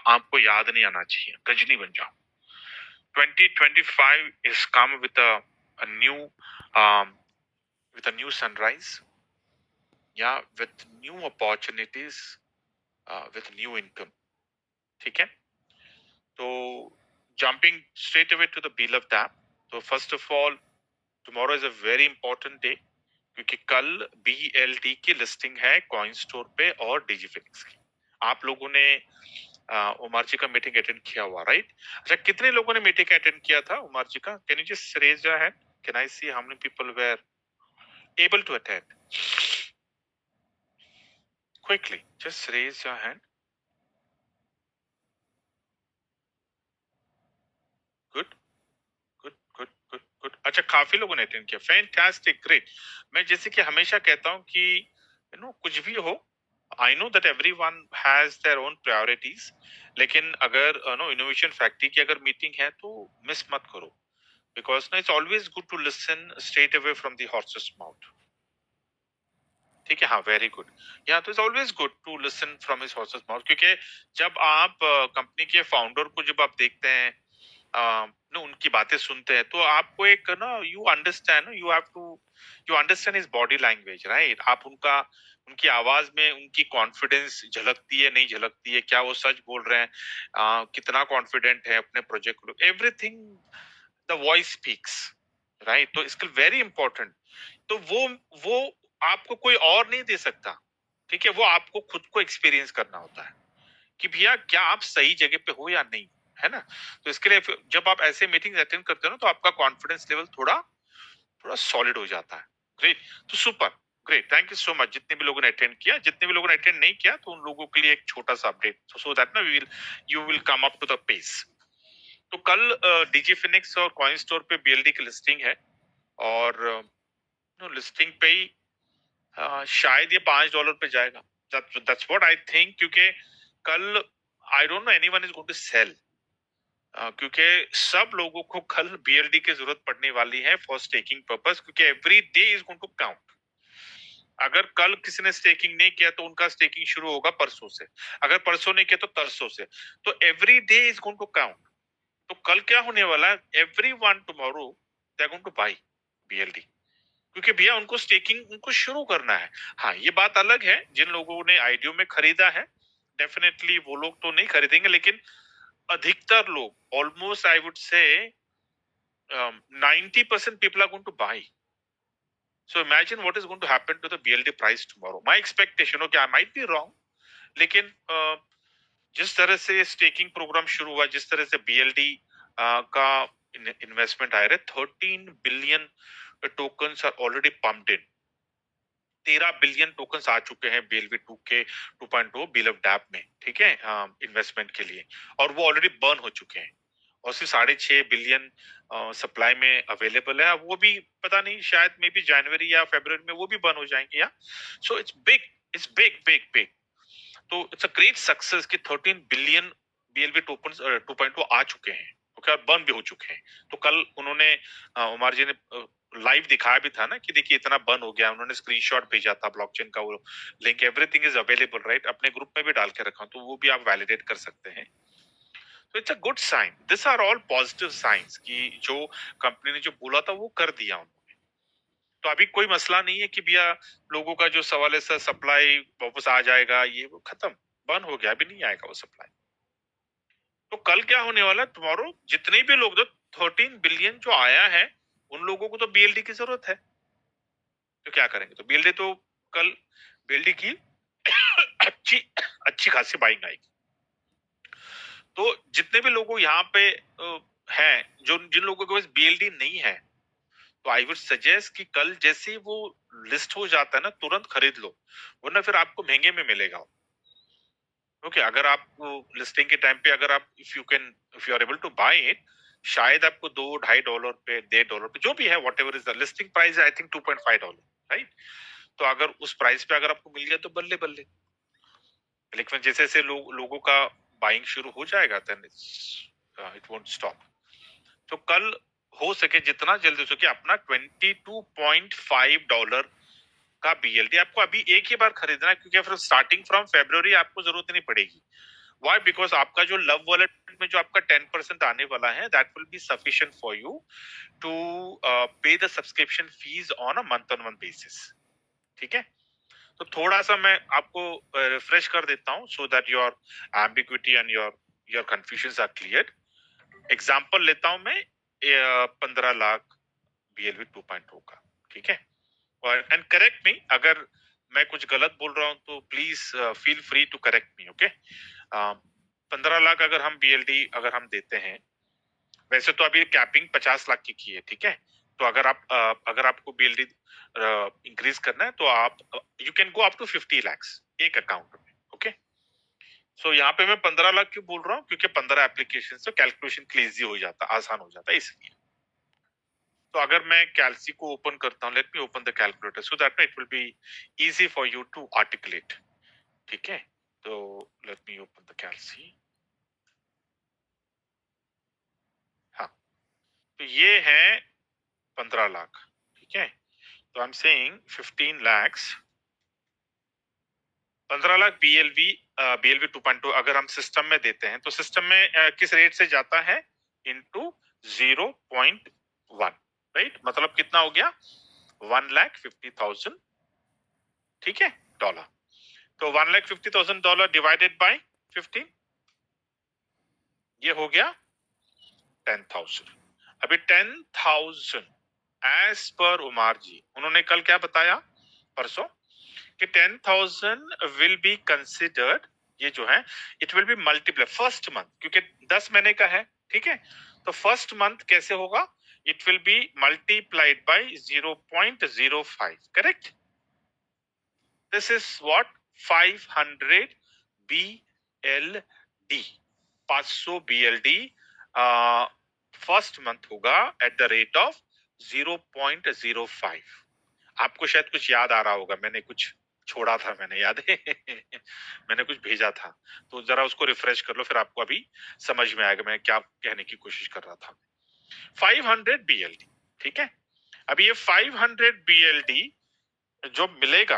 आपको याद नहीं आना चाहिए, गजनी बन जाओ। 2025 is come with a new um, with a new sunrise, yeah, with new opportunities, with new income. ठीक है, तो jumping straight away to the Beloved app. तो first of all, tomorrow is a very important day क्योंकि कल BLD की listing है coin store पे और डिजिफिनिक्स की। आप लोगों ने उमर जी का मीटिंग अटेंड किया हुआ, राइट? अच्छा, कितने लोगों ने मीटिंग अटेंड किया था उमर जी का? Can you just raise your hand? Can I see how many people were able to attend? Quickly just raise your hand. Good good good good good. अच्छा, काफी लोगों ने अटेंड किया, फैंटास्टिक, ग्रेट। मैं जैसे कि हमेशा कहता हूँ कि कुछ भी हो, I know that everyone has their own priorities, लेकिन अगर इनोवेशन फैक्ट्री की अगर मीटिंग है तो मिस मत करो, because it's always good to listen straight away from the horse's mouth. ठीक है, हाँ, वेरी गुड। या तो it's always good to listen from his horse's mouth, क्योंकि जब आप कंपनी के फाउंडर को जब आप देखते हैं, उनकी बातें सुनते हैं, तो आपको एक you understand, you understand his body language, right? आप उनकी आवाज में उनकी कॉन्फिडेंस झलकती है, नहीं झलकती है, क्या वो सच बोल रहे हैं, कितना कॉन्फिडेंट है अपने प्रोजेक्ट को, everything the voice speaks, right? तो इसके वेरी इंपॉर्टेंट। तो वो आपको कोई और नहीं दे सकता, ठीक है? वो आपको खुद को एक्सपीरियंस करना होता है कि भैया क्या आप सही जगह पे हो या नहीं, है ना? तो इसके लिए जब आप ऐसे मीटिंग अटेंड करते हो ना, तो आपका कॉन्फिडेंस लेवल थोड़ा थोड़ा सॉलिड हो जाता है। ग्रेट, तो super, great, thank you so much जितने भी लोगों ने अटेंड किया। जितने भी लोगों ने अटेंड नहीं किया, तो उन लोगों के लिए एक छोटा सा अपडेट, सो दैट ना you will come up to the pace. तो कल डीजी फिनिक्स और कॉइन स्टोर पे बीएलडी की लिस्टिंग है, और लिस्टिंग पे ही शायद ये $5 पे जाएगा। दैट्स व्हाट आई थिंक, क्योंकि कल I don't know anyone is going to sell, क्योंकि सब लोगों को कल बीएलडी की जरूरत पड़ने वाली है फॉर स्टेकिंग पर्पस, क्योंकि every day is going to count. अगर कल किसी ने स्टेकिंग नहीं किया तो उनका स्टेकिंग शुरू होगा परसों से, अगर परसों नहीं किया तो तरसों से, तो every day is going to count. तो कल क्या होने वाला है, everyone tomorrow they are going to buy BLD, क्योंकि भैया उनको स्टेकिंग उनको शुरू करना है। हाँ, ये बात अलग है, जिन लोगों ने आईडीओ में खरीदा है डेफिनेटली वो लोग तो नहीं खरीदेंगे, लेकिन अधिकतर लोग, almost I would say 90% people are going to buy. So imagine what is going to happen to the BLD price tomorrow. My expectation, okay, I might be wrong, लेकिन जिस तरह से स्टेकिंग प्रोग्राम शुरू हुआ, जिस तरह से बीएलडी का इन्वेस्टमेंट आया, 13 billion tokens are already pumped in. 13 billion tokens आ चुके हैं बीएलवी 2 के 2.0 बिलव डैप में, ठीक है, इन्वेस्टमेंट के लिए, और वो ऑलरेडी बर्न हो चुके हैं, और सिर्फ 6.5 बिलियन सप्लाई में अवेलेबल है। वो भी पता नहीं, शायद मे बी जनवरी या फरवरी में वो भी बर्न हो जाएंगे, या so it's big, it's big big big. तो इट्स अ ग्रेट सक्सेस कि 13 बिलियन बीएलवी टोकन्स 2.0 आ चुके हैं, ओके, और बर्न भी हो चुके हैं। तो कल उन्होंने उमर जी ने लाइव दिखाया भी था ना कि देखिए इतना बर्न हो गया, उन्होंने स्क्रीनशॉट भेजा था ब्लॉकचेन का, वो link, everything is available, right? अपने ग्रुप में भी डाल के रखा, तो वो भी आप वैलिडेट कर सकते हैं। तो it's a good sign, this are all positive signs कि जो कंपनी ने जो बोला था वो कर दिया उन्होंने। तो अभी कोई मसला नहीं है कि भैया लोगों का जो सवाल है सर सप्लाई वापस आ जाएगा, ये वो खत्म, बंद हो गया, अभी नहीं आएगा वो सप्लाई। तो कल क्या होने वाला है, टुमारो जितने भी लोग, जो 13 बिलियन जो आया है, उन लोगों को तो बीएलडी की जरूरत है। तो क्या करेंगे, तो बीएलडी तो कल बीएलडी की अच्छी अच्छी खासी बाइंग आएगी। तो जितने भी लोगों यहाँ पे हैं, जो जिन लोगों के पास बीएलडी नहीं है, तो आई वुड सजेस्ट कि कल जैसे ही वो लिस्ट हो जाता है ना, तुरंत खरीद लो, वरना फिर आपको महंगे में मिलेगा। ओके, अगर आप लिस्टिंग के टाइम पे, अगर आप if you are able to buy it, शायद आपको $2-2.5 पे, $1.5 पे, जो भी है, whatever is the listing price, I think $2.5, right? तो अगर उस प्राइस पे अगर आपको मिल गया तो बल्ले बल्ले, लेकिन जैसे जैसे लोगों का बाइंग शुरू हो जाएगा, देन इट वोंट स्टॉप। तो कल हो सके जितना जल्दी हो सके अपना $22.5 का बीएलडी आपको अभी एक ही बार खरीदना है, क्योंकि फिर स्टार्टिंग फ्रॉम फरवरी आपको जरूरत नहीं पड़ेगी, Why? Because आपका जो लव वॉलेट में जो आपका 10% आने वाला है, that will be sufficient for you to pay the subscription fees on a month on month basis. ठीक है, तो थोड़ा सा मैं आपको रिफ्रेश कर देता हूँ so that your ambiguity and your confusions are cleared. Example लेता हूं मैं 15 लाख BLV 2.0 का, ठीक है, और एंड करेक्ट मी अगर मैं कुछ गलत बोल रहा हूं तो please feel free to correct me, okay. 15 lakh अगर हम BLD अगर हम देते हैं, वैसे तो अभी कैपिंग 50 लाख की है, ठीक है, तो अगर आपको BLD इंक्रीज करना है तो आप you can go up to 50 lakhs एक अकाउंट में, ओके। सो यहाँ पे मैं 15 लाख क्यों बोल रहा हूँ, क्योंकि 15 एप्लीकेशन से कैलकुलेशन के लिए इजी हो जाता, आसान हो जाता है इसलिए। तो अगर मैं कैलसी को ओपन करता हूँ, let me open the calculator so that it will be easy for you to articulate, ठीक है। तो let me open the calci. हाँ, तो ये है 15 लाख, ठीक है, तो I am saying 15 lakhs, 15 lakh BLV 2.2 अगर हम सिस्टम में देते हैं तो सिस्टम में किस रेट से जाता है, इनटू 0.1, राइट, मतलब कितना हो गया, 1,50,000, ठीक है, डॉलर। तो 1,50,000 डॉलर डिवाइडेड बाय 15, ये हो गया 10,000। अभी 10,000 एज पर उमार जी, उन्होंने कल क्या बताया, परसों, कि 10,000 विल बी कंसिडर्ड, ये जो है it will B multiply first month, क्योंकि 10 महीने का है, ठीक है, तो फर्स्ट मंथ कैसे होगा, it will be multiplied bye 0.05, correct. This is what 500 BLD, 500 BLD first month होगा एट द रेट ऑफ 0.05। आपको शायद कुछ याद आ रहा होगा, मैंने कुछ छोड़ा था, मैंने याद है मैंने कुछ भेजा था, तो जरा उसको रिफ्रेश कर लो, फिर आपको अभी समझ में आएगा मैं क्या कहने की कोशिश कर रहा था। 500 BLD, ठीक है, अभी ये 500 BLD जो मिलेगा,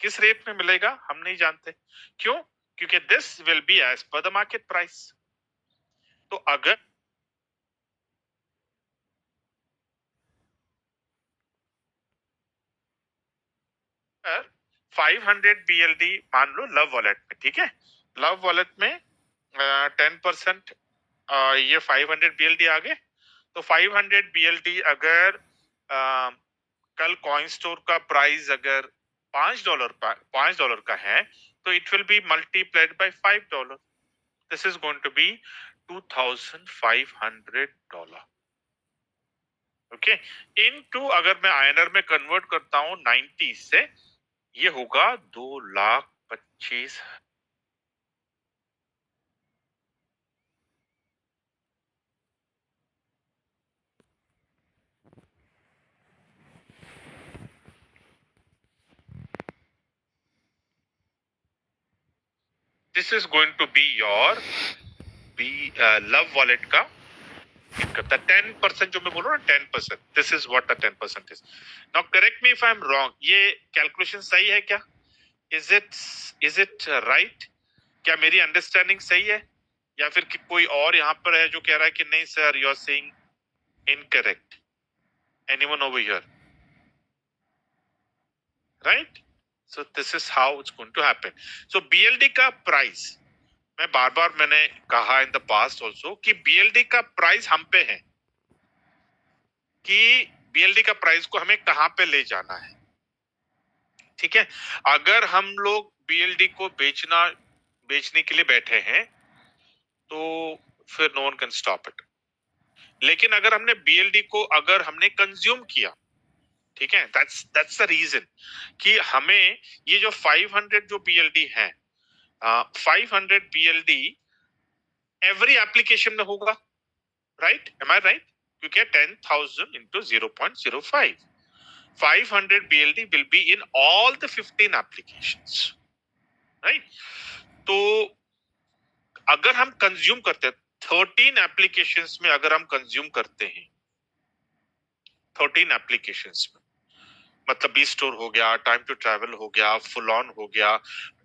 किस रेट में मिलेगा हम नहीं जानते, क्यों, क्योंकि this will be as per the market price. तो अगर 500 BLD मान लो लव वॉलेट में, ठीक है, लव वॉलेट में 10% ये 500 BLD आ गए, तो 500 BLD अगर कल कॉइन स्टोर का प्राइस अगर $5 का है, तो it will be multiplied by $5, this is going to be $2,500, okay, into अगर मैं INR में कन्वर्ट करता हूं 90 से, ये होगा 2,25,000। This is going to be your love wallet का इनकम, द 10% जो मैं बोल रहा हूँ ना, 10%, this is what the 10% is. Now correct me if I am wrong, ये कैलकुलेशन सही है क्या, इज इट राइट, क्या मेरी अंडरस्टैंडिंग सही है, या फिर कि कोई और यहाँ पर है जो कह रहा है कि नहीं sir you are saying incorrect, anyone over here, right. So this is how it's going to happen. So BLD का प्राइस, मैं बार बार मैंने कहा इन द पास्ट ऑल्सो कि BLD का प्राइस हम पे है, कि BLD का प्राइस को हमें कहां पे ले जाना है, ठीक है। अगर हम लोग BLD को बेचने के लिए बैठे हैं तो फिर no one can stop it, लेकिन अगर हमने BLD को अगर हमने कंज्यूम किया, ठीक है, दैट्स द रीजन कि हमें ये जो 500 जो BLD है, 500 BLD एवरी एप्लीकेशन में होगा, राइट, एम आई राइट, क्योंकि 10,000 into 0.05, 500 BLD will be in all the 15 applications, right? तो अगर हम कंज्यूम करते हैं 13 एप्लीकेशंस में, अगर हम कंज्यूम करते हैं 13 एप्लीकेशंस में, मतलब बी स्टोर हो गया, टाइम टू ट्रैवल हो गया, फुल ऑन हो गया,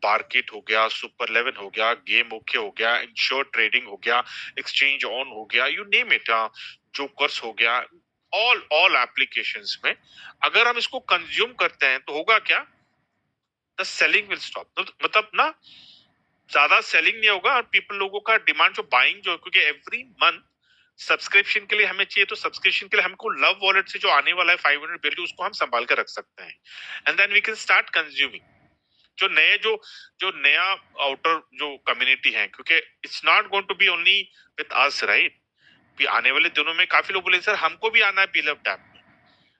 मार्केट हो गया, सुपर 11 हो गया, गेम ओके हो गया, इंश्योर ट्रेडिंग हो गया, एक्सचेंज ऑन हो गया, यू नेम इट, जोकर्स हो गया, ऑल एप्लीकेशंस में अगर हम इसको कंज्यूम करते हैं तो होगा क्या, द सेलिंग विल स्टॉप। मतलब ना ज्यादा सेलिंग नहीं होगा और पीपल लोगों का डिमांड जो बाइंग जो, क्योंकि एवरी मंथ सब्सक्रिप्शन के लिए हमें चाहिए, तो सब्सक्रिप्शन के लिए हमको लव वॉलेट से जो आने वाला है 500 बिल उसको हम संभाल कर रख सकते हैं, and then we can start consuming जो नए जो नया आउटर जो कम्युनिटी है, क्योंकि it's not going to be only with us, right. आने वाले दिनों में काफी लोग बोले सर हमको भी आना है बीलव डैप में,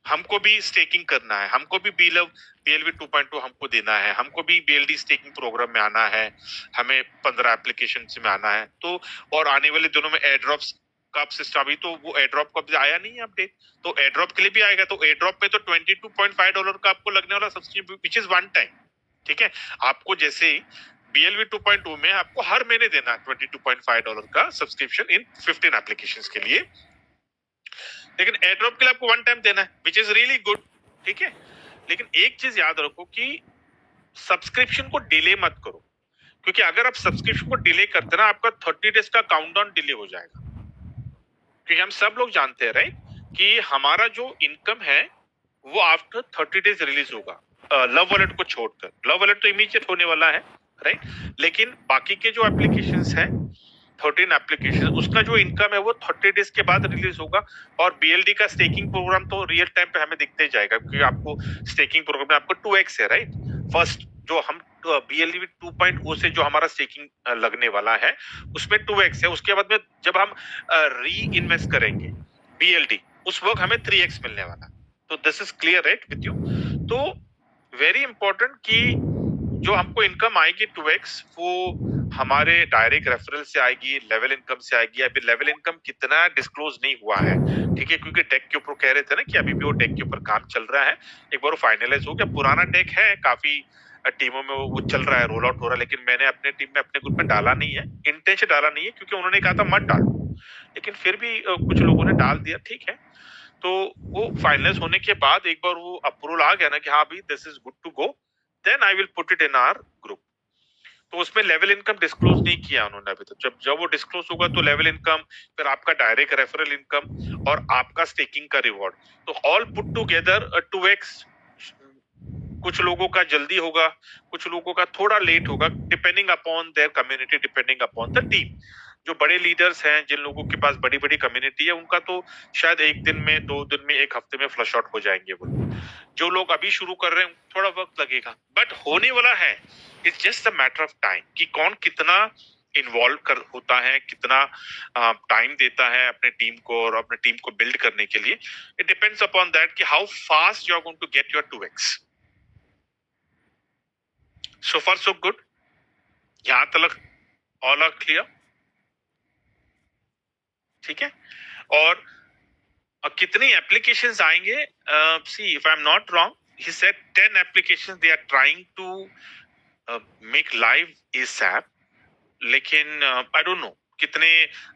हमको भी स्टेकिंग करना है, हमको भी बीलव बीएलवी 2.2 हमको देना है, हमको भी बीएलडी स्टेकिंग प्रोग्राम में आना है, हमें 15 एप्लीकेशन में आना है। तो और आने वाले दिनों में एयर ड्रॉप्स का सिस्टम, अभी तो वो एयर ड्रॉप का आया नहीं है अपडेट, तो एयर ड्रॉप के लिए भी आएगा। तो एयर ड्रॉप में तो $22.5 का आपको लगने वाला subscription which is one time, ठीक है। आपको जैसे बीएलवी 2.2 में आपको हर महीने देना है $22.5 का सब्सक्रिप्शन इन 15 एप्लीकेशंस के लिए, लेकिन एयर ड्रॉप के लिए आपको वन टाइम देना है विच इज रियली गुड, ठीक है। लेकिन एक चीज याद रखो कि सब्सक्रिप्शन को डिले मत करो, क्योंकि अगर आप सब्सक्रिप्शन को डिले करते ना आपका 30 डेज का काउंटडाउन डिले हो जाएगा, क्योंकि हम सब लोग जानते हैं राइट कि हमारा जो इनकम है वो आफ्टर 30 डेज रिलीज होगा, लव वॉलेट को छोड़कर। लव वॉलेट तो इमीडिएट होने वाला है राइट, लेकिन बाकी के जो एप्लीकेशंस हैं 13 एप्लीकेशन उसका जो इनकम है वो 30 डेज के बाद रिलीज होगा। और बीएलडी का स्टेकिंग प्रोग्राम तो रियल टाइम पे हमें दिखते जाएगा, क्योंकि आपको स्टेकिंग प्रोग्राम में आपको 2x है राइट। फर्स्ट जो हम बीएलडी 2.0 से जो हमारा स्टेकिंग लगने वाला है उसमें 2x है, उसके बाद में जब हम री इन्वेस्ट करेंगे बीएलडी उस वक्त हमें 3x मिलने वाला। तो this is clear right with you. तो वेरी इंपॉर्टेंट कि जो हमको इनकम आएगी 2x वो हमारे डायरेक्ट रेफरल से आएगी, लेवल इनकम से आएगी। अभी लेवल इनकम कितना डिस्क्लोज नहीं हुआ है, ठीक है, क्योंकि टेक के ऊपर कह रहे थे ना कि अभी भी वो टेक के ऊपर काम चल रहा है। एक बार वो फाइनलाइज हो गया, पुराना टेक है, काफी टीमों में वो चल रहा है, रोल आउट हो रहा है, लेकिन मैंने अपने टीम में अपने ग्रुप में डाला नहीं है, इंटेंशन डाला नहीं है, क्योंकि उन्होंने कहा था मत डालो, लेकिन फिर भी कुछ लोगों ने डाल दिया, ठीक है। तो वो फाइनलाइज होने के बाद एक बार वो अप्रूवल आ गया ना कि हाँ भाई this is good to go, then I will put it in our group. तो उसमें लेवल इनकम डिस्क्लोज नहीं किया उन्होंने अभी तक। जब वो डिस्क्लोज होगा तो लेवल इनकम, फिर आपका डायरेक्ट रेफरल इनकम और आपका स्टेकिंग का रिवॉर्ड, तो ऑल पुट टुगेदर 2x। कुछ लोगों का जल्दी होगा, कुछ लोगों का थोड़ा लेट होगा, depending upon their community, depending upon the team. जो बड़े लीडर्स हैं, जिन लोगों के पास बड़ी बड़ी कम्युनिटी है, उनका तो शायद 1 दिन में, 2 दिन में, 1 हफ्ते में फ्लश आउट हो जाएंगे वो। जो लोग अभी शुरू कर रहे हैं थोड़ा वक्त लगेगा, बट होने वाला है। It's just a matter of time कि कौन कितना इन्वॉल्व कर होता है, कितना टाइम देता है अपने टीम को और अपने टीम को बिल्ड करने के लिए। इट डिपेंड्स अपॉन दैट कि how fast you are going to get your 2x। So far so good, यहां तक ऑल आर क्लियर, ठीक है। और कितनी एप्लीकेशंस आएंगे, see if I am not wrong he said 10 applications they are trying to make live इस app, लेकिन I don't no कितने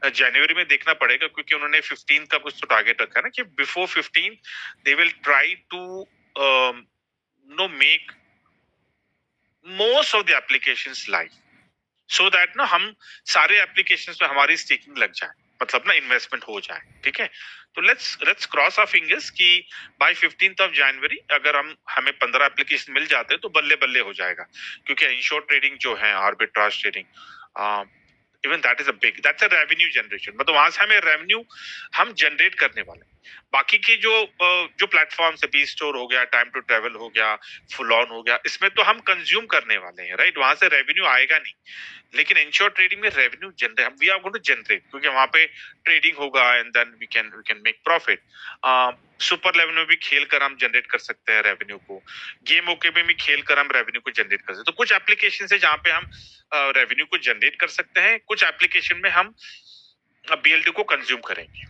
जनवरी में देखना पड़ेगा, क्योंकि उन्होंने 15 का कुछ तो टारगेट रखा है ना कि before 15 they will try to no make most of the applications live, so that ना हम सारे एप्लीकेशंस में हमारी स्टेकिंग लग जाए, मतलब ना इन्वेस्टमेंट हो जाए, ठीक है। तो लेट्स क्रॉस आवर फिंगर्स कि बाय 15th ऑफ जनवरी अगर हमें 15 एप्लीकेशन मिल जाते हैं तो बल्ले बल्ले हो जाएगा, क्योंकि इंश्योर ट्रेडिंग जो है, arbitrage trading, even that is that's a revenue generation, मतलब वहां से हमें रेवेन्यू हम जनरेट करने वाले हैं। बाकी के जो प्लेटफॉर्म्स है, बी स्टोर हो गया, टाइम टू ट्रेवल हो गया, फुल ऑन हो गया, इसमें तो हम कंज्यूम करने वाले हैं राइट, वहां से रेवेन्यू आएगा नहीं। लेकिन इंश्योर ट्रेडिंग में revenue generate, we are going to generate, क्योंकि वहां पे ट्रेडिंग होगा and then we can make profit. Super level में भी खेल कर हम जनरेट कर सकते हैं रेवेन्यू को, गेम ओके में भी खेल कर हम रेवेन्यू को जनरेट कर सकते हैं। तो कुछ एप्लीकेशन है जहां पे हम रेवेन्यू को जनरेट कर सकते हैं, कुछ एप्लीकेशन में हम बीएलडी को कंज्यूम करेंगे,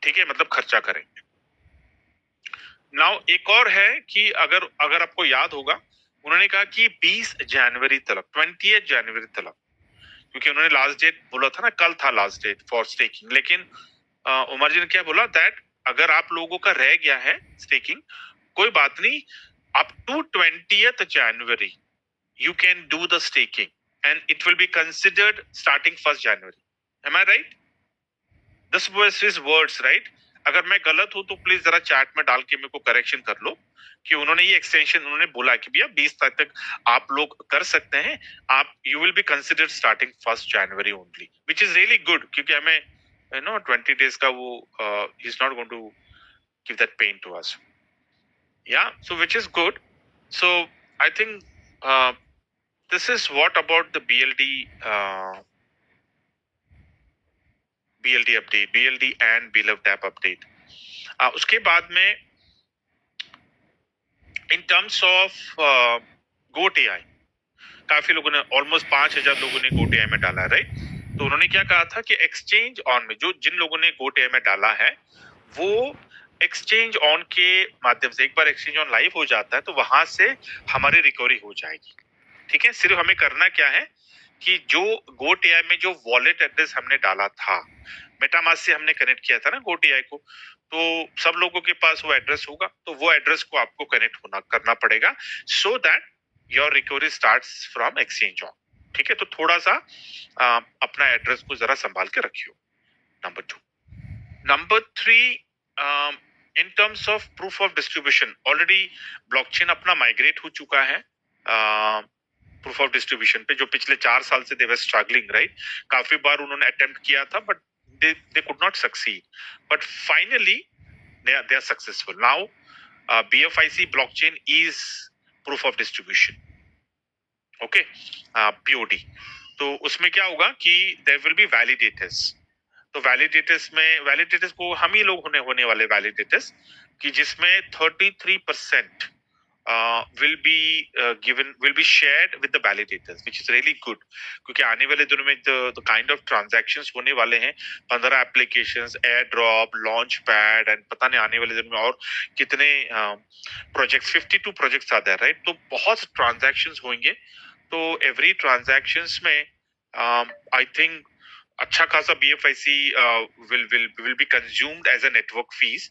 ठीक है, मतलब खर्चा करेंगे। नाउ एक और है कि अगर अगर आपको याद होगा, उन्होंने कहा कि 20 जनवरी तक, 20 जनवरी तक, क्योंकि उन्होंने लास्ट डेट बोला था ना, कल था लास्ट डेट फॉर स्टेकिंग, लेकिन उमर जी ने क्या बोला दैट अगर आप लोगों का रह गया है स्टेकिंग, कोई बात नहीं, up to 20th January you can do the staking and it will be considered starting 1st January. Am I right? This was his words, right? अगर मैं गलत हूं तो प्लीज जरा चैट में डाल के मेरे को करेक्शन कर लो कि उन्होंने ये एक्सटेंशन उन्होंने बोला कि भैया 20 तारीख तक आप लोग कर सकते हैं, आप you will be considered starting 1st January only, which is really good क्योंकि हमें 20 days का वो ही is not going to give that pain to us. Yeah, so which is good. So I think this is what about the BLD update, BLD and Beloved app update. उसके बाद में in terms of Goat AI, काफी लोगों ने almost 5,000 लोगों ने Goat AI में डाला है, राइट? तो उन्होंने क्या कहा था कि एक्सचेंज ऑन में जो जिन लोगों ने Goat AI में डाला है वो एक्सचेंज ऑन के माध्यम से एक बार एक्सचेंज ऑन लाइव हो जाता है तो वहां से हमारी रिकवरी हो जाएगी. ठीक है, सिर्फ हमें करना क्या है कि जो Goat AI में जो वॉलेट एड्रेस हमने डाला था, मेटामास्क से हमने कनेक्ट किया था ना Goat AI को, तो सब लोगों के पास वो एड्रेस होगा, तो वो एड्रेस को आपको कनेक्ट होना करना पड़ेगा so that your recovery starts from exchange on. ठीक है, तो थोड़ा सा अपना एड्रेस को जरा संभाल के रखियो. Number 2. Number 3, in terms of proof of distribution, already blockchain अपना माइग्रेट हो चुका है प्रूफ ऑफ डिस्ट्रीब्यूशन पे, जो पिछले 4 साल से दे वर स्ट्रगलिंग, राइट? काफी बार उन्होंने अटेम्प्ट किया था but they could not succeed, but finally they are successful now. BFIC blockchain is proof of distribution. Okay, POD. तो उसमें क्या होगा कि there will be validators. तो वैलिडेटर्स को हम ही लोग होने वाले वैलिडेटर्स कि जिसमें 33% will be shared with the validators, which is really good, क्योंकि आने वाले दिनों में the kind of transactions होने वाले हैं, 15 applications, airdrop, launchpad and पता नहीं आने वाले दिनों में और कितने projects, 52 projects आते हैं, right? तो बहुत transactions होंगे, तो every transactions में I think अच्छा खासा BFIC will be consumed as a network fees.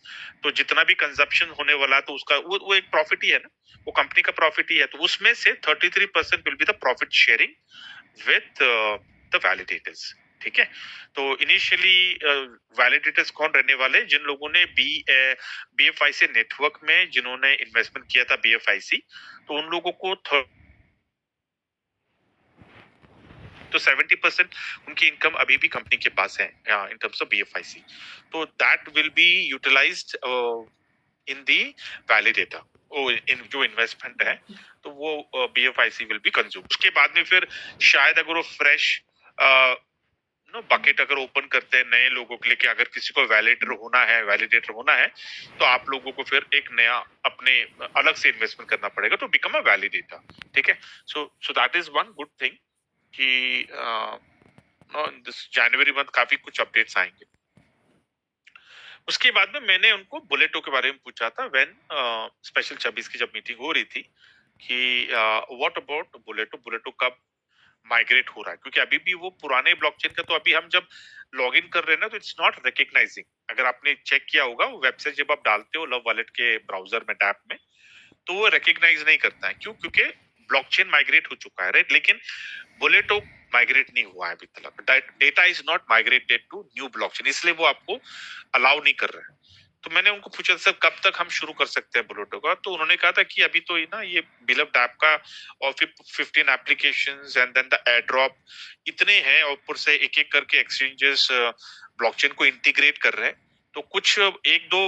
तो जितना भी कंजप्शन होने वाला तो उसका वो एक प्रॉफिट ही है ना, वो कंपनी का प्रॉफिट ही है, तो उसमें से 33% will be the profit sharing with the validators. ठीक है, तो इनिशियली वैलिडेटर्स कौन रहने वाले? जिन लोगों ने BFIC नेटवर्क में जिन्होंने इन्वेस्टमेंट किया था BFIC, तो उन लोगों को तो 70% उनकी इनकम अभी भी कंपनी के पास है इन टर्म्स ऑफ BFIC, तो that will be utilized in the validator in जो इन्वेस्टमेंट है, तो वो BFIC विल बी कंज्यूम. उसके बाद में फिर शायद अगर वो फ्रेश बकेट अगर ओपन करते हैं नए लोगों के लिए कि अगर किसी को वैलिडेटर होना है तो आप लोगों को फिर एक नया अपने अलग से इन्वेस्टमेंट करना पड़ेगा तो बिकम अ वैलिडेटर. ठीक है, so that is one good thing कि जनवरी मंथ काफी कुछ अपडेट्स आएंगे. उसके बाद में मैंने उनको बुलेटो के बारे में पूछा था व्हेन स्पेशल 26 की जब मीटिंग हो रही थी कि व्हाट अबाउट बुलेटो कब माइग्रेट हो रहा है, क्योंकि अभी भी वो पुराने ब्लॉकचेन का, तो अभी हम जब लॉग इन कर रहे हैं ना तो इट्स नॉट रिकग्नाइजिंग. अगर आपने चेक किया होगा वो वेबसाइट जब आप डालते हो लव वॉलेट के ब्राउजर में टैब में, तो वो रिकग्नाइज नहीं करता है. क्यों? क्योंकि ब्लॉकचेन माइग्रेट हो चुका है, राइट? लेकिन बुलेटो माइग्रेट नहीं हुआ है अभी तक. Data is not migrated to new blockchain, इसलिए वो आपको अलाउ नहीं कर रहे हैं. तो मैंने उनको पूछा सर कब तक हम शुरू कर सकते हैं बुलेटो का, तो उन्होंने कहा था कि अभी तो ना ये बिलव्ड ऐप का और फिर 15 applications and then the air drop इतने हैं और ऊपर से एक एक करके एक्सचेंजेस ब्लॉकचेन को इंटीग्रेट कर रहे हैं. तो कुछ एक दो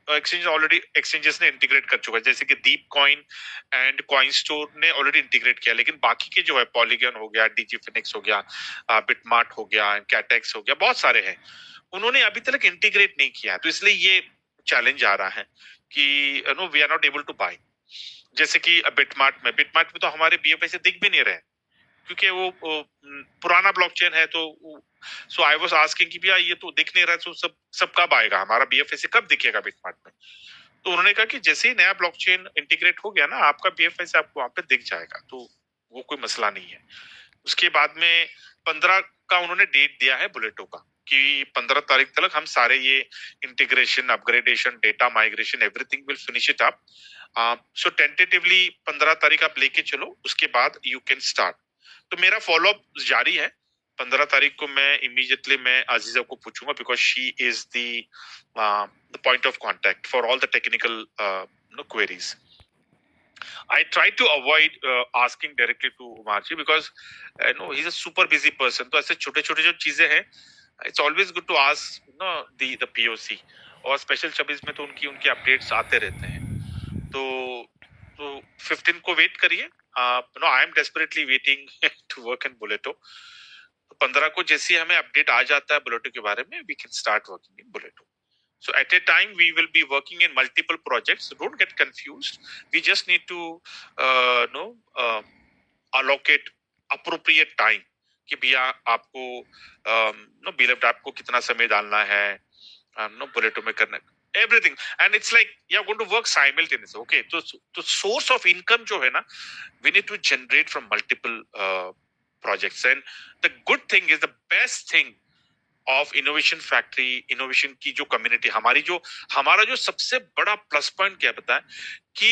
एक्सचेंज ऑलरेडी एक्सचेंजेस ने इंटीग्रेट कर चुका है, जैसे कि दीप कॉइन एंड कॉइन स्टोर ने ऑलरेडी इंटीग्रेट किया, लेकिन बाकी के जो है पॉलीगन हो गया, डीजी फिनिक्स हो गया, बिटमार्ट हो गया, कैटेक्स हो गया, बहुत सारे हैं, उन्होंने अभी तक इंटीग्रेट नहीं किया. तो इसलिए ये चैलेंज आ रहा है कि no we are not able to buy. जैसे कि बिटमार्ट में तो हमारे BFIC दिख भी नहीं रहे क्योंकि वो पुराना ब्लॉकचेन है. तो सो आई वाज आस्किंग कि भैया ये तो दिख नहीं रहा, तो सब कब आएगा, हमारा BFIC कब दिखेगा बिटमार्ट में? तो उन्होंने कहा कि जैसे ही नया ब्लॉकचेन इंटीग्रेट हो गया ना आपका BFIC आपको वहां पे दिख जाएगा, तो वो कोई मसला नहीं है. उसके बाद में 15 का उन्होंने डेट दिया है बुलेटो का. कि 15 तारीख तक हम सारे ये integration, upgradation, data migration, everything will finish it up. So tentatively 15 तारीख आप लेके चलो, उसके बाद यू कैन स्टार्ट. तो मेरा फॉलोअप जारी है. 15 तारीख को मैं इमीडिएटली मैं अजीजा को पूछूंगा, because she is the point of contact for all the technical queries. I try to avoid asking directly to Umarji because he's a super busy person. तो ऐसे छोटे छोटे जो चीजें हैं, it's always good to ask the POC. और special 26 में तो उनकी उनकी अपडेट्स आते रहते हैं. तो 15 को वेट करिए. I am desperately waiting to work in बुलेटो. 15 को जैसे हमें अपडेट आ जाता है बुलेटो के बारे में, we can start working in बुलेटो. So at a time we will be working in multiple projects. Don't get confused. We just need to allocate appropriate time कि भैया आपको बिल्ड आपको कितना समय डालना है, बुलेटो में करना everything. And it's like you're going to work simultaneously. Okay, तो source of income जो है ना, we need to generate from multiple projects. And the good thing is, the best thing of innovation factory, innovation की जो community, हमारा जो सबसे बड़ा प्लस पॉइंट क्या पता है कि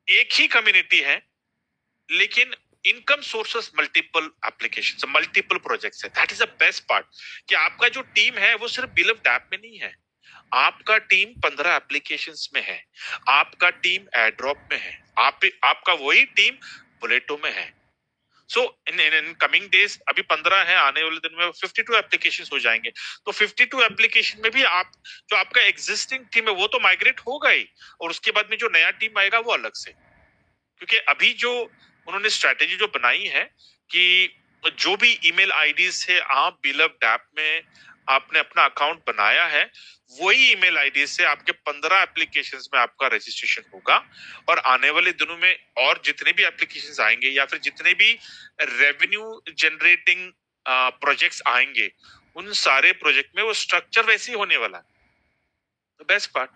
एक ही कम्युनिटी है, लेकिन income sources multiple applications, multiple projects है. That is the best part कि आपका जो टीम है वो सिर्फ बिलीव्ड ऐप में नहीं है. आपका टीम 15 एप्लीकेशंस में है, आपका टीम एड्रॉप में है, आपका वही टीम बुलेटो में है. सो इन कमिंग डेज, अभी 15 है, आने वाले दिन में 52 एप्लीकेशन हो जाएंगे. तो 52 एप्लीकेशन में भी आप जो आपका एग्जिस्टिंग टीम है वो तो माइग्रेट होगा ही, और उसके बाद में जो नया टीम आएगा वो अलग से. क्योंकि अभी जो उन्होंने स्ट्रेटेजी जो बनाई है कि जो भी ईमेल आईडी से आप बिलव्ड ऐप में आपने अपना अकाउंट बनाया है, वही ईमेल आईडी से आपके 15 एप्लीकेशंस में आपका रजिस्ट्रेशन होगा. और आने वाले दिनों में और जितने भी एप्लीकेशंस आएंगे या फिर जितने भी रेवेन्यू जनरेटिंग प्रोजेक्ट्स आएंगे, उन सारे प्रोजेक्ट में वो स्ट्रक्चर वैसे ही होने वाला है. The best part,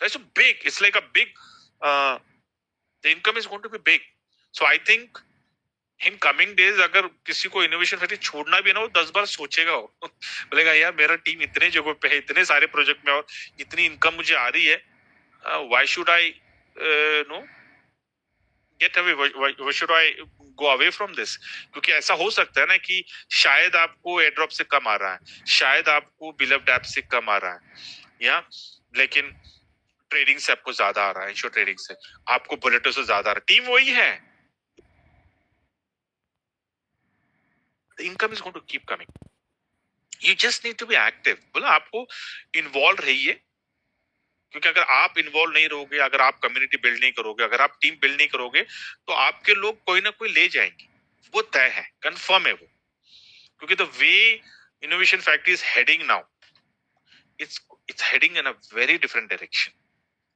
that's big, it's like a big, the income is going to be big. So I think in coming days अगर किसी को इनोवेशन फैक्ट्री छोड़ना भी ना, वो 10 बार सोचेगा. वो बोलेगा यार मेरा टीम इतने जगहों पे है, इतने सारे प्रोजेक्ट में, और इतनी इनकम मुझे आ रही है, why should I know get away, why should I go away from this. क्योंकि ऐसा हो सकता है ना कि शायद आपको एयरड्रॉप से कम आ रहा है, शायद आपको बिलव्ड ऐप से कम आ रहा है, या लेकिन ट्रेडिंग से आपको ज्यादा आ रहा है, इंश्योर ट्रेडिंग से आपको बुलेटो से ज्यादा आ रहा है, टीम वही है. The income is going to keep coming. You just need to be active. बोला आपको इन्वॉल्व रहिए, क्योंकि अगर आप इन्वॉल्व नहीं रहोगे, अगर आप कम्युनिटी बिल्ड नहीं करोगे, अगर आप टीम बिल्ड नहीं करोगे, तो आपके लोग कोई ना कोई ले जाएंगे. वो तय है, कंफर्म है वो. क्योंकि the way innovation factory is heading now, it's heading in a very different direction.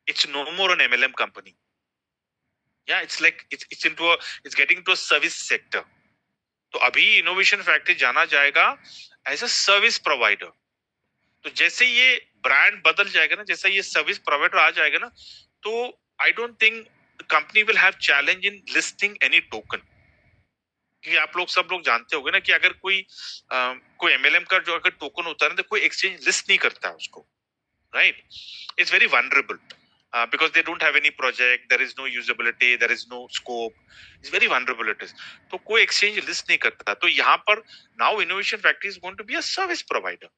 It's no more an MLM company. Yeah, it's like it's getting into a service sector. तो अभी इनोवेशन फैक्ट्री जाना जाएगा as a service provider. तो जैसे ये brand बदल जाएगा ना, जैसे ये सर्विस प्रोवाइडर आ जाएगा ना, तो I don't think company will have challenge in listing any token. क्योंकि आप लोग सब लोग जानते होंगे ना कि अगर कोई एमएलएम का जो अगर टोकन होता है ना, तो कोई एक्सचेंज लिस्ट नहीं करता है उसको, right. It's very vulnerable because they don't have any project, there is no usability, there is no scope, it's very vulnerable it is. तो कोई exchange list नहीं करता. तो यहाँ पर now innovation factory is going to be a service provider.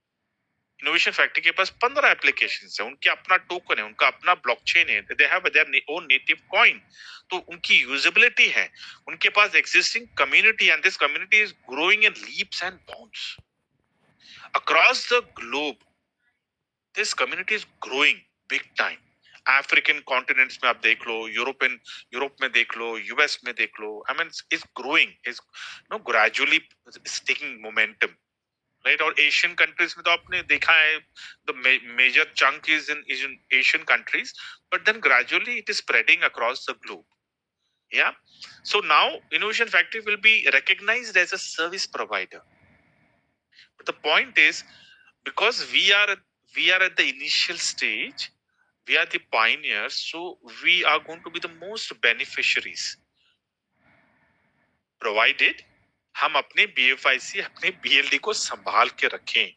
innovation factory के पास 15 applications है, उनके अपना टोकन है, उनका अपना ब्लॉकचेन है, they have their own native coin. तो उनकी यूजेबिलिटी है, उनके पास existing community, and this community is growing in leaps and bounds across the globe. This community is growing big time. African continents में आप देख लो, यूरोप में देख लो, यूएस में देख लो. I mean is growing, is no gradually taking momentum, right. और Asian countries में तो आपने देखा है the major chunk is in Asian countries, but then gradually it is spreading across the globe. Yeah so now innovation factory will be recognized as a service provider. But the point is, because we are at the initial stage, we are the pioneers, so we are going to be the most beneficiaries, provided हम अपने BFIC, अपने BLD को संभाल के रखें।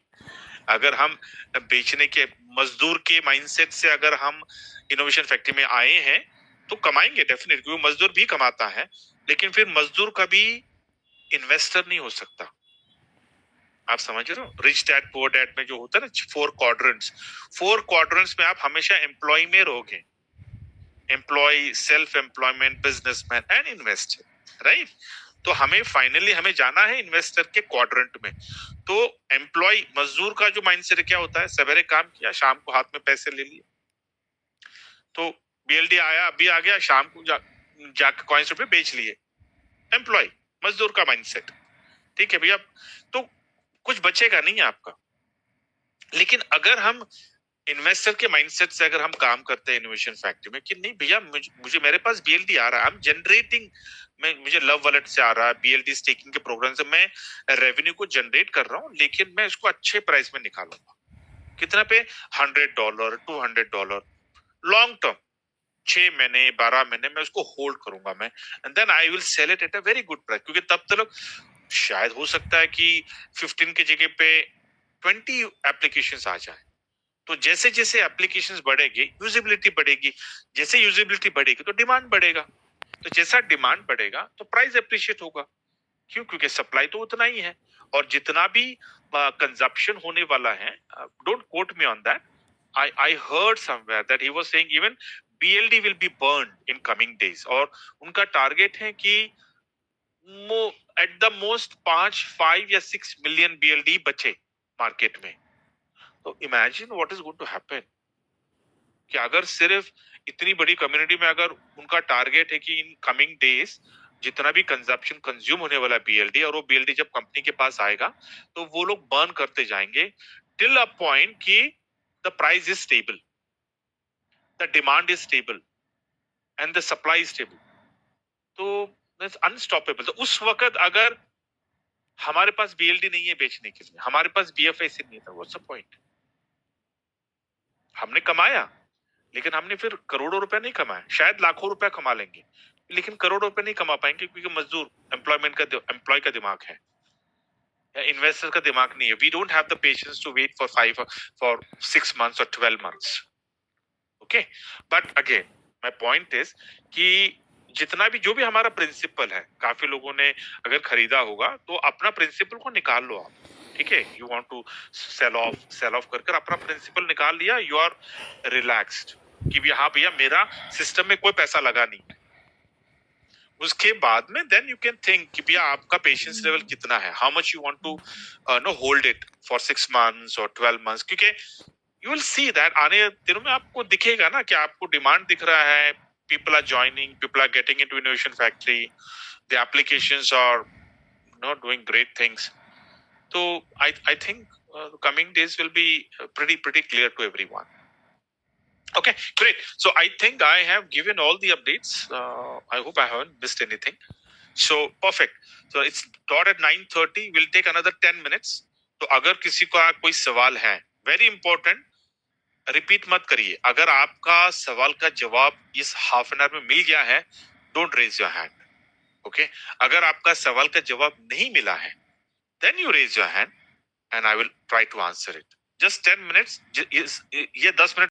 अगर हम बेचने के मजदूर के माइंडसेट से अगर हम इनोवेशन फैक्ट्री में आए हैं तो कमाएंगे डेफिनेटली, क्योंकि मजदूर भी कमाता है, लेकिन फिर मजदूर कभी इन्वेस्टर नहीं हो सकता। आप समझ रहे हो? रिच डैड पुअर डैड में जो होता है ना, 4 क्वाड्रेंट्स में आप हमेशा एम्प्लॉय में रहोगे। Employ, self employment, businessman and investor, right? तो हमें फाइनली हमें जाना है इन्वेस्टर के क्वाड्रेंट में। तो एम्प्लॉय, मजदूर का जो माइंडसेट क्या होता है, सवेरे काम किया, शाम को हाथ में पैसे ले लिए। तो BLD आया, अभी आ गया, शाम को जाके कॉइन्स रुपए बेच लिए। एम्प्लॉय, मजदूर का माइंडसेट, ठीक है भैया? तो कुछ बचेगा नहीं आपका। लेकिन अगर हम इन्वेस्टर के माइंडसेट से अगर हम काम करते हैं इनोवेशन फैक्ट्री में कि नहीं भैया, मुझे मेरे पास BLD आ रहा है, आई एम जनरेटिंग, मुझे लव वॉलेट से आ रहा है, BLD स्टेकिंग के प्रोग्राम से मैं रेवेन्यू को जनरेट कर रहा हूँ, लेकिन मैं इसको अच्छे प्राइस में निकालूंगा। कितना पे? $100, $200, लॉन्ग टर्म, 6 महीने, 12 महीने मैं उसको होल्ड करूंगा मैं, and then I will sell it at a very good price. क्योंकि तब तक शायद हो सकता है कि 15 की जगह पे 20 एप्लीकेशंस आ जाए। तो जैसे जैसे एप्लीकेशंस बढ़ेगी, यूजेबिलिटी बढ़ेगी, जैसे यूजेबिलिटी बढ़ेगी तो डिमांड बढ़ेगा, तो जैसा डिमांड बढ़ेगा तो प्राइस अप्रिशिएट होगा। क्यों? क्योंकि सप्लाई तो उतना ही है, और जितना भी कंजप्शन होने वाला है, don't quote me on that, I heard somewhere that he was saying even BLD will be burned in coming days, और उनका टारगेट है कि एट द मोस्ट 5 या 6 मिलियन BLD बचे मार्केट में। तो imagine what is going to happen कि अगर सिर्फ इतनी बड़ी कम्युनिटी में अगर उनका टारगेट है कि इन कमिंग डेज जितना भी कंजप्शन कंज्यूम होने वाला BLD, और वो BLD जब कंपनी के पास आएगा तो वो लोग बर्न करते जाएंगे टिल अ पॉइंट कि the price is stable, the demand is stable and the supply is stable. तो दैट्स अनस्टॉपेबल। तो उस वक्त अगर हमारे पास BLD नहीं है बेचने के लिए, हमारे पास BFIC नहीं था, व्हाट्स द पॉइंट? हमने कमाया, लेकिन हमने फिर करोड़ों रुपए नहीं कमाए, शायद लाखों रुपए कमा लेंगे, लेकिन करोड़ों रुपए नहीं कमा पाएंगे, क्योंकि मजदूर, एम्प्लॉय का दिमाग है, इन्वेस्टर का दिमाग नहीं है। We don't have the patience to wait for 6 months और 12 months। Okay, but again my point is कि जितना भी जो भी हमारा प्रिंसिपल है, काफी लोगों ने अगर खरीदा होगा तो अपना प्रिंसिपल को निकाल लो आप, ठीक है? You want to sell off कर अपना प्रिंसिपल निकाल लिया, यू आर रिलैक्स्ड कि हाँ भैया मेरा सिस्टम में कोई पैसा लगा नहीं। उसके बाद में देन यू कैन थिंक कि भैया आपका पेशेंस लेवल कितना है, how much you want to no hold it for 6 months और 12 months। क्योंकि यू विल सी दैट आने दिनों में आपको दिखेगा ना कि आपको डिमांड दिख रहा है, people are joining, people are getting into innovation factory, the applications are doing great things. So I think coming days will be pretty clear to everyone. Okay, great. So I think I have given all the updates. I hope I haven't missed anything. So perfect. So it's dot at 9:30. We'll take another 10 minutes. तो अगर किसी का कोई सवाल है, very important, repeat मत करिए। अगर आपका सवाल का जवाब इस हाफ एन आवर में मिल गया है, don't raise your hand. Okay, अगर आपका सवाल का जवाब नहीं मिला है, then you raise your hand and I will try to answer it. Just 10 minutes, ये 10 मिनट